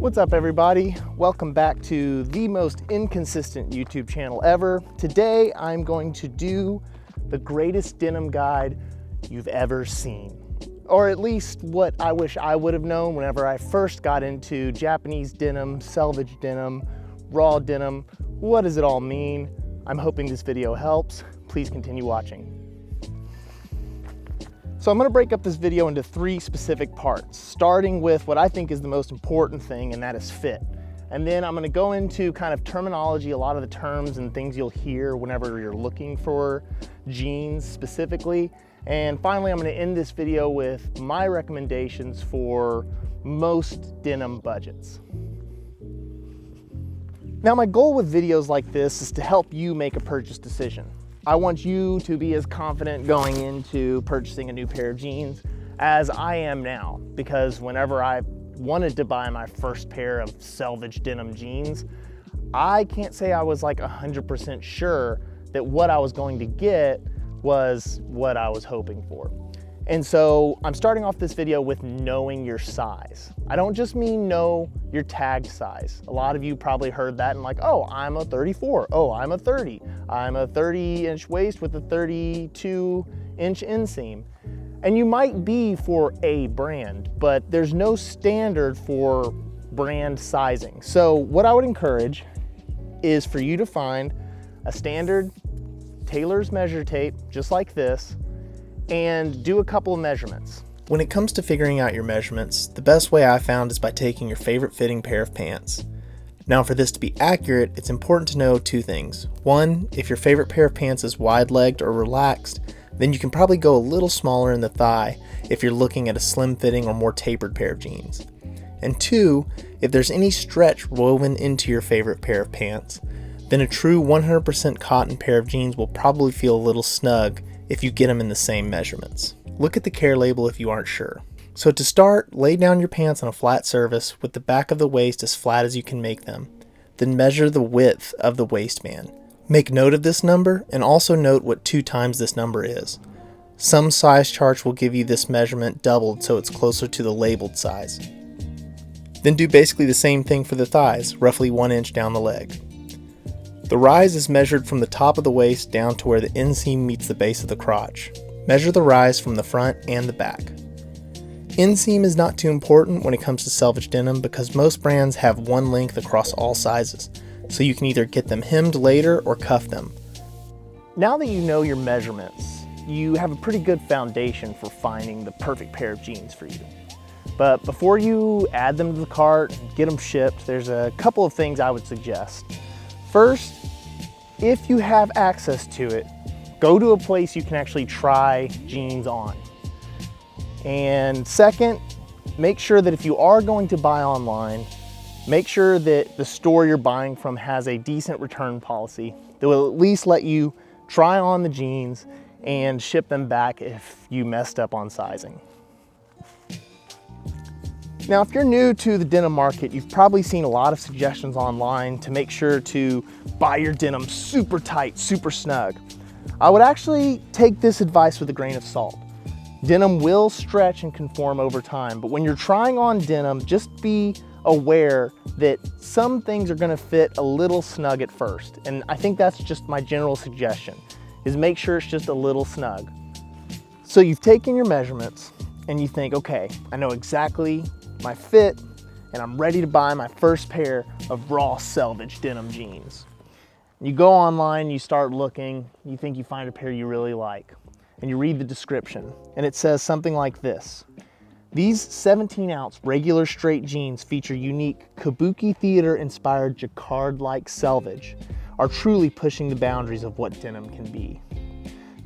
What's up everybody? Welcome back to the most inconsistent YouTube channel ever. Today I'm going to do the greatest denim guide you've ever seen. Or at least what I wish I would have known whenever I first got into Japanese denim, selvage denim, raw denim. What does it all mean? I'm hoping this video helps. Please continue watching. So I'm going to break up this video into three specific parts, starting with what I think is the most important thing, and that is fit. And then I'm going to go into kind of terminology, a lot of the terms and things you'll hear whenever you're looking for jeans specifically. And finally, I'm going to end this video with my recommendations for most denim budgets. Now, my goal with videos like this is to help you make a purchase decision. I want you to be as confident going into purchasing a new pair of jeans as I am now, because whenever I wanted to buy my first pair of selvage denim jeans, I can't say I was like 100% sure that what I was going to get was what I was hoping for. And so I'm starting off this video with knowing your size. I don't just mean know your tagged size. A lot of you probably heard that and like, oh, I'm a 34. Oh, I'm a 30. I'm a 30-inch waist with a 32-inch inseam. And you might be for a brand, but there's no standard for brand sizing. So what I would encourage is for you to find a standard tailor's measure tape, just like this, and do a couple of measurements. When it comes to figuring out your measurements, the best way I found is by taking your favorite fitting pair of pants. Now, for this to be accurate, it's important to know two things. One, if your favorite pair of pants is wide-legged or relaxed, then you can probably go a little smaller in the thigh if you're looking at a slim-fitting or more tapered pair of jeans. And two, if there's any stretch woven into your favorite pair of pants, then a true 100% cotton pair of jeans will probably feel a little snug if you get them in the same measurements. Look at the care label if you aren't sure. So to start, lay down your pants on a flat surface with the back of the waist as flat as you can make them. Then measure the width of the waistband. Make note of this number and also note what 2 times this number is. Some size charts will give you this measurement doubled so it's closer to the labeled size. Then do basically the same thing for the thighs, roughly 1 inch down the leg. The rise is measured from the top of the waist down to where the inseam meets the base of the crotch. Measure the rise from the front and the back. Inseam is not too important when it comes to selvage denim because most brands have one length across all sizes, so you can either get them hemmed later or cuff them. Now that you know your measurements, you have a pretty good foundation for finding the perfect pair of jeans for you. But before you add them to the cart and get them shipped, there's a couple of things I would suggest. First, if you have access to it, go to a place you can actually try jeans on. And second, make sure that if you are going to buy online, make sure that the store you're buying from has a decent return policy that will at least let you try on the jeans and ship them back if you messed up on sizing. Now, if you're new to the denim market, you've probably seen a lot of suggestions online to make sure to buy your denim super tight, super snug. I would actually take this advice with a grain of salt. Denim will stretch and conform over time, but when you're trying on denim, just be aware that some things are gonna fit a little snug at first. And I think that's just my general suggestion, is make sure it's just a little snug. So you've taken your measurements and you think, okay, I know exactly my fit, and I'm ready to buy my first pair of raw selvage denim jeans. You go online, you start looking, you think you find a pair you really like, and you read the description, and it says something like this. These 17-ounce regular straight jeans feature unique kabuki theater-inspired jacquard-like selvage, are truly pushing the boundaries of what denim can be.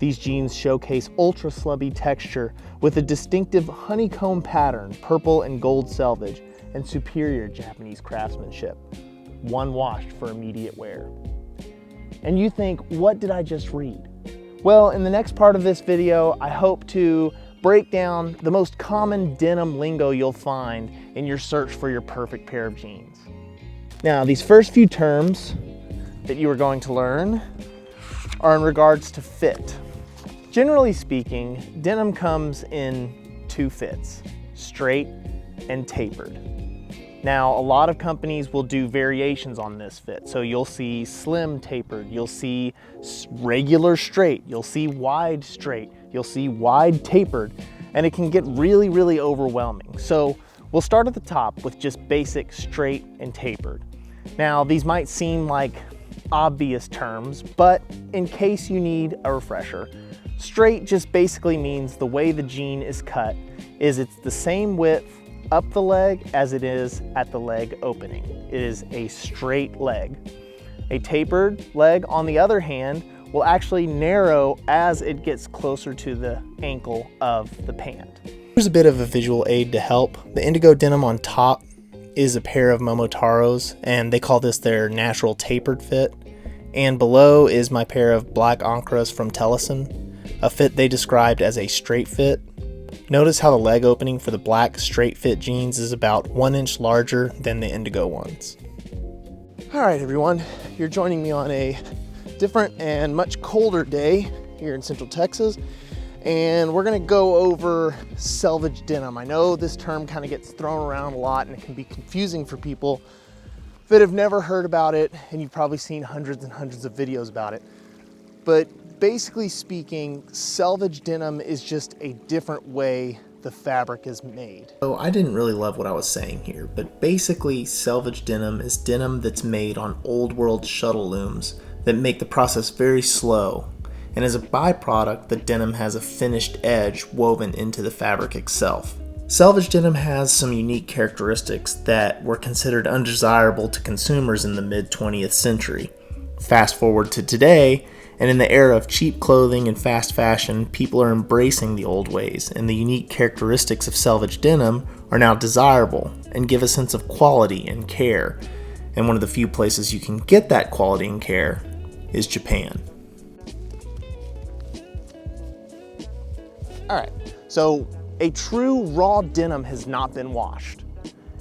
These jeans showcase ultra slubby texture with a distinctive honeycomb pattern, purple and gold selvage, and superior Japanese craftsmanship. One washed for immediate wear. And you think, what did I just read? Well, in the next part of this video, I hope to break down the most common denim lingo you'll find in your search for your perfect pair of jeans. Now, these first few terms that you are going to learn are in regards to fit. Generally speaking, denim comes in 2 fits, straight and tapered. Now, a lot of companies will do variations on this fit. So you'll see slim tapered, you'll see regular straight, you'll see wide straight, you'll see wide tapered, and it can get really, really overwhelming. So we'll start at the top with just basic straight and tapered. Now, these might seem like obvious terms, but in case you need a refresher, straight just basically means the way the jean is cut is it's the same width up the leg as it is at the leg opening. It is a straight leg. A tapered leg, on the other hand, will actually narrow as it gets closer to the ankle of the pant. Here's a bit of a visual aid to help. The indigo denim on top is a pair of Momotaros, and they call this their natural tapered fit. And below is my pair of black Ankras from Tellison, a fit they described as a straight fit. Notice how the leg opening for the black straight fit jeans is about 1 inch larger than the indigo ones. All right, everyone, you're joining me on a different and much colder day here in Central Texas, and we're gonna go over selvage denim. I know this term kind of gets thrown around a lot and it can be confusing for people that have never heard about it, and you've probably seen hundreds and hundreds of videos about it. But basically speaking, selvage denim is just a different way the fabric is made. So I didn't really love what I was saying here, but basically selvage denim is denim that's made on old world shuttle looms that make the process very slow. And as a byproduct, the denim has a finished edge woven into the fabric itself. Selvage denim has some unique characteristics that were considered undesirable to consumers in the mid-20th century. Fast forward to today, and in the era of cheap clothing and fast fashion, people are embracing the old ways, and the unique characteristics of selvage denim are now desirable and give a sense of quality and care. And one of the few places you can get that quality and care is Japan. All right, so a true raw denim has not been washed.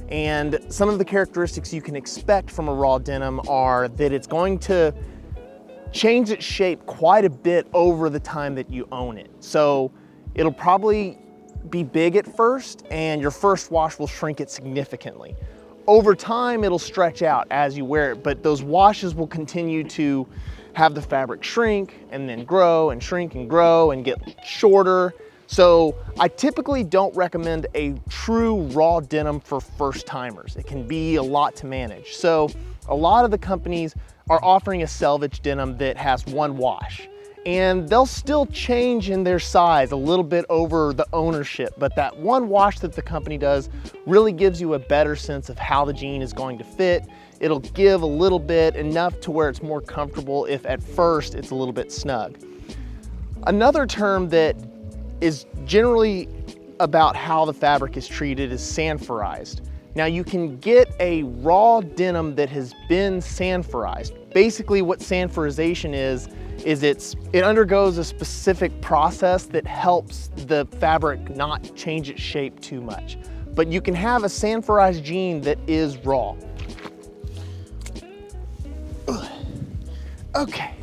And some of the characteristics you can expect from a raw denim are that it's going to change its shape quite a bit over the time that you own it. So it'll probably be big at first, and your first wash will shrink it significantly. Over time, it'll stretch out as you wear it, but those washes will continue to have the fabric shrink and then grow and shrink and grow and get shorter. So I typically don't recommend a true raw denim for first timers. It can be a lot to manage. So a lot of the companies are offering a selvage denim that has one wash, and they'll still change in their size a little bit over the ownership, but that one wash that the company does really gives you a better sense of how the jean is going to fit. It'll give a little bit, enough to where it's more comfortable if at first it's a little bit snug. Another term that is generally about how the fabric is treated is sanforized. Now you can get a raw denim that has been sanforized. Basically what sanforization is it undergoes a specific process that helps the fabric not change its shape too much. But you can have a sanforized jean that is raw. Okay,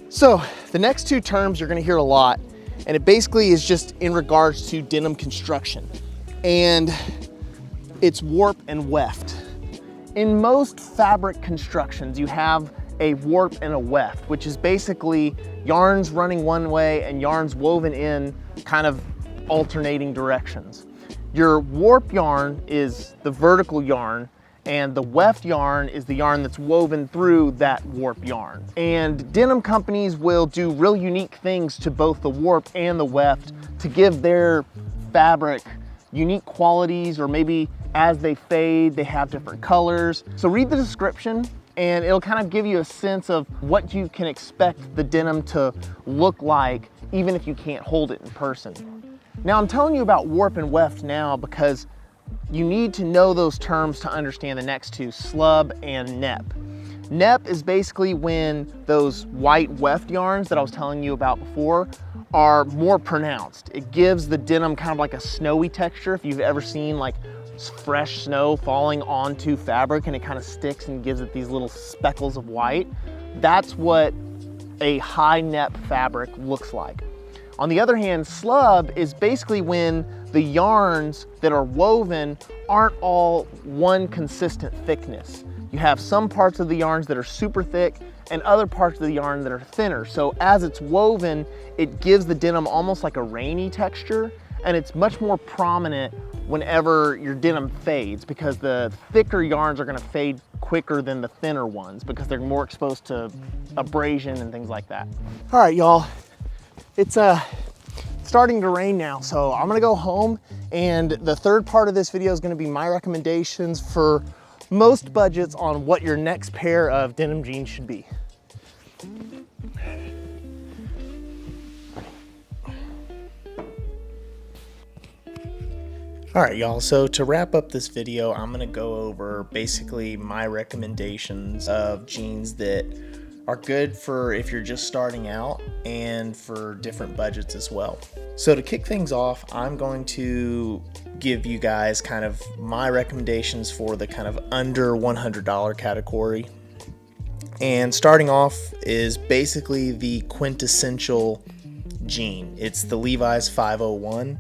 so the next two terms you're gonna hear a lot, and it basically is just in regards to denim construction. And it's warp and weft. In most fabric constructions, you have a warp and a weft, which is basically yarns running one way and yarns woven in kind of alternating directions. Your warp yarn is the vertical yarn, and the weft yarn is the yarn that's woven through that warp yarn. And denim companies will do real unique things to both the warp and the weft to give their fabric unique qualities, or maybe as they fade, they have different colors. So read the description and it'll kind of give you a sense of what you can expect the denim to look like, even if you can't hold it in person. Now I'm telling you about warp and weft now because you need to know those terms to understand the next two, slub and nep. Nep is basically when those white weft yarns that I was telling you about before are more pronounced. It gives the denim kind of like a snowy texture. If you've ever seen like fresh snow falling onto fabric and it kind of sticks and gives it these little speckles of white, that's what a high nep fabric looks like. On the other hand, slub is basically when the yarns that are woven aren't all one consistent thickness. You have some parts of the yarns that are super thick and other parts of the yarn that are thinner. So as it's woven, it gives the denim almost like a rainy texture, and it's much more prominent whenever your denim fades, because the thicker yarns are gonna fade quicker than the thinner ones because they're more exposed to abrasion and things like that. All right, y'all, it's starting to rain now, so I'm gonna go home, and the third part of this video is gonna be my recommendations for most budgets on what your next pair of denim jeans should be. All right, y'all, so to wrap up this video, I'm gonna go over basically my recommendations of jeans that are good for if you're just starting out and for different budgets as well. So to kick things off, I'm going to give you guys kind of my recommendations for the kind of under $100 category. And starting off is basically the quintessential jean. It's the Levi's 501.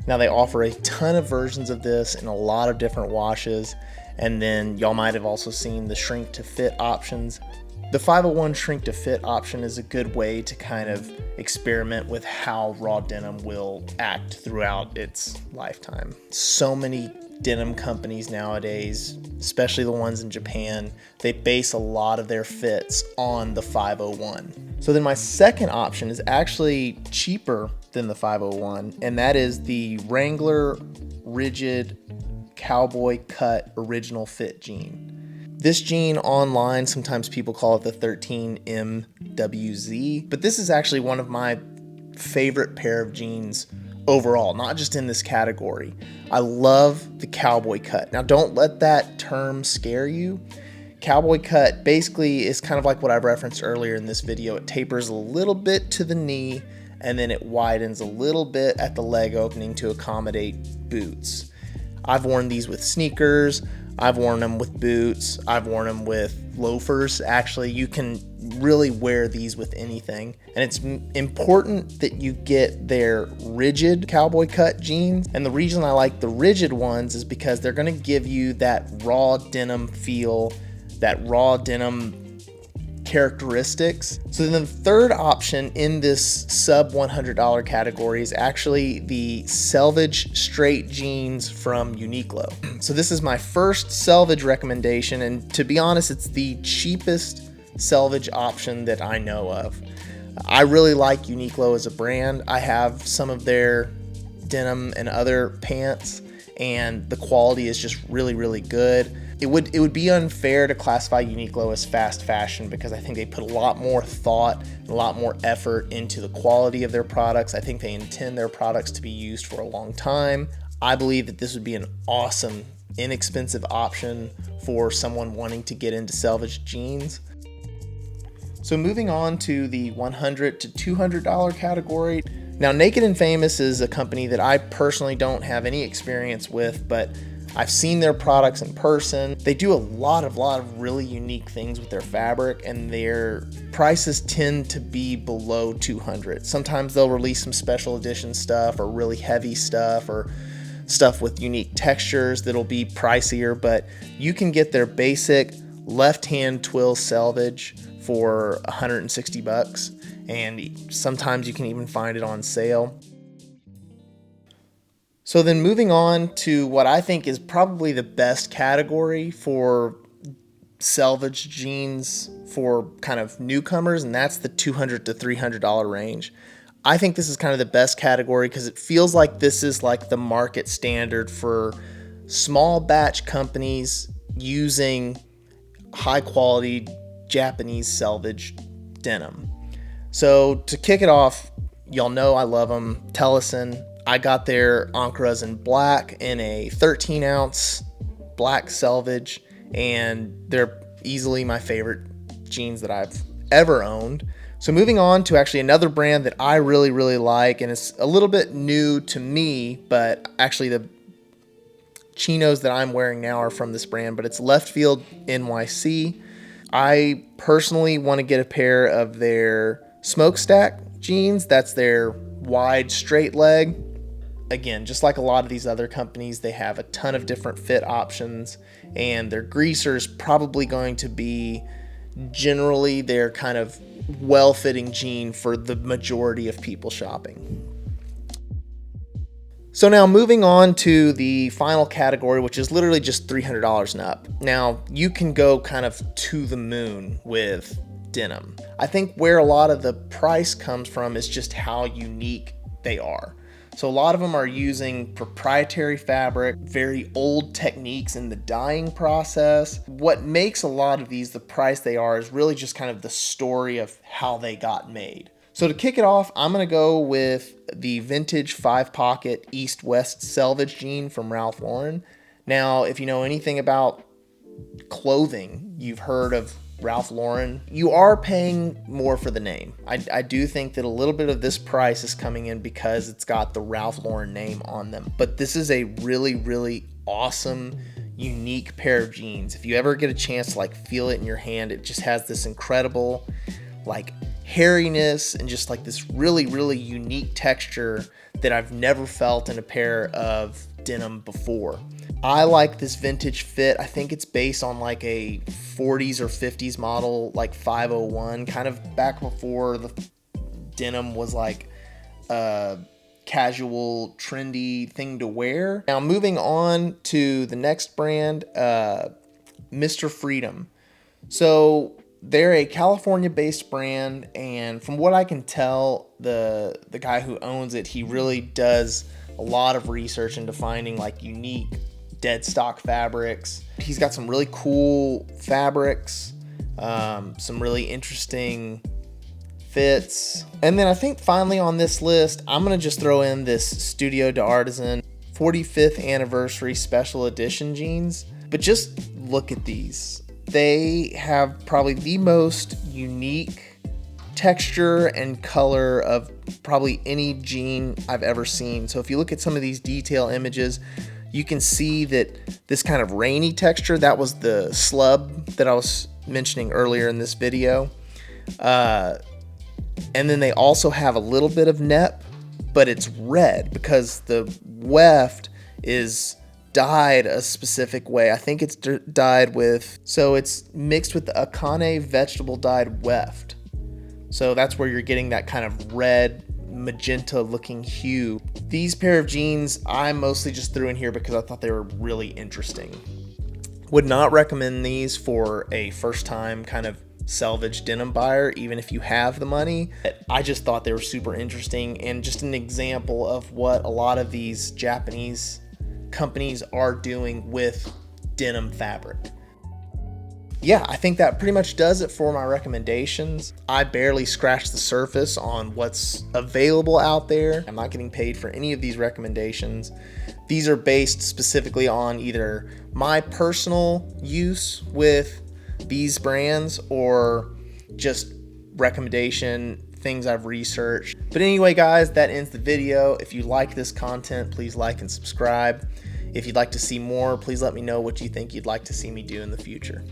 Now they offer a ton of versions of this in a lot of different washes, and then y'all might have also seen the shrink to fit options. The 501 shrink to fit option is a good way to kind of experiment with how raw denim will act throughout its lifetime. So many denim companies nowadays, especially the ones in Japan, they base a lot of their fits on the 501. So then my second option is actually cheaper than the 501, and that is the Wrangler Rigid Cowboy Cut Original Fit jean. This jean online, sometimes people call it the 13MWZ, but this is actually one of my favorite pair of jeans overall, not just in this category. I love the cowboy cut. Now don't let that term scare you. Cowboy cut basically is kind of like what I referenced earlier in this video. It tapers a little bit to the knee, and then it widens a little bit at the leg opening to accommodate boots. I've worn these with sneakers, I've worn them with boots, I've worn them with loafers. Actually, you can really wear these with anything. And it's important that you get their rigid cowboy cut jeans. And the reason I like the rigid ones is because they're gonna give you that raw denim feel, that raw denim characteristics. So then the third option in this sub $100 category is actually the selvage straight jeans from Uniqlo. So this is my first selvage recommendation, and to be honest, it's the cheapest selvage option that I know of. I really like Uniqlo as a brand. I have some of their denim and other pants, and the quality is just really, really good. It would be unfair to classify Uniqlo as fast fashion because I think they put a lot more thought and a lot more effort into the quality of their products. I think they intend their products to be used for a long time. I believe that this would be an awesome, inexpensive option for someone wanting to get into selvage jeans. So moving on to the $100 to $200 category. Now, Naked and Famous is a company that I personally don't have any experience with, but I've seen their products in person. They do a lot of really unique things with their fabric, and their prices tend to be below $200. Sometimes they'll release some special edition stuff or really heavy stuff or stuff with unique textures that'll be pricier, but you can get their basic left-hand twill selvage for $160, and sometimes you can even find it on sale. So then moving on to what I think is probably the best category for selvage jeans for kind of newcomers, and that's the $200 to $300 range. I think this is kind of the best category because it feels like this is like the market standard for small batch companies using high quality Japanese selvage denim. So to kick it off, y'all know I love them. Tellison. I got their Ankara's in black in a 13 ounce black selvage, and they're easily my favorite jeans that I've ever owned. So moving on to actually another brand that I really, really like, and it's a little bit new to me, but actually the chinos that I'm wearing now are from this brand, but it's Left Field NYC. I personally want to get a pair of their smokestack jeans. That's their wide straight leg. Again, just like a lot of these other companies, they have a ton of different fit options, and their greaser is probably going to be generally their kind of well-fitting jean for the majority of people shopping. So now moving on to the final category, which is literally just $300 and up. Now you can go kind of to the moon with denim. I think where a lot of the price comes from is just how unique they are. So a lot of them are using proprietary fabric, very old techniques in the dyeing process. What makes a lot of these the price they are is really just kind of the story of how they got made. So to kick it off, I'm gonna go with the vintage 5-pocket East-West selvage jean from Ralph Lauren. Now, if you know anything about clothing, you've heard of Ralph Lauren. You are paying more for the name. I do think that a little bit of this price is coming in because it's got the Ralph Lauren name on them. But this is a really, really awesome, unique pair of jeans. If you ever get a chance to like feel it in your hand, it just has this incredible like hairiness and just like this really, really unique texture that I've never felt in a pair of denim before. I like this vintage fit. I think it's based on like a 40s or 50s model, like 501, kind of back before the denim was like a casual, trendy thing to wear. Now moving on to the next brand, Mr. Freedom. So they're a California-based brand, and from what I can tell, the guy who owns it, he really does a lot of research into finding like unique dead stock fabrics. He's got some really cool fabrics, some really interesting fits. And then I think finally on this list, I'm gonna just throw in this Studio d'Artisan 45th anniversary special edition jeans. But just look at these. They have probably the most unique texture and color of probably any jean I've ever seen. So if you look at some of these detail images, you can see that this kind of rainy texture, that was the slub that I was mentioning earlier in this video. And then they also have a little bit of nep, but it's red because the weft is dyed a specific way. I think it's dyed with, so it's mixed with the Akane vegetable dyed weft. So that's where you're getting that kind of red, magenta looking hue. These pair of jeans I mostly just threw in here because I thought they were really interesting. Would not recommend these for a first time kind of selvage denim buyer, even if you have the money. I just thought they were super interesting and just an example of what a lot of these Japanese companies are doing with denim fabric. Yeah, I think that pretty much does it for my recommendations. I barely scratched the surface on what's available out there. I'm not getting paid for any of these recommendations. These are based specifically on either my personal use with these brands or just recommendation, things I've researched. But anyway, guys, that ends the video. If you like this content, please like and subscribe. If you'd like to see more, please let me know what you think you'd like to see me do in the future.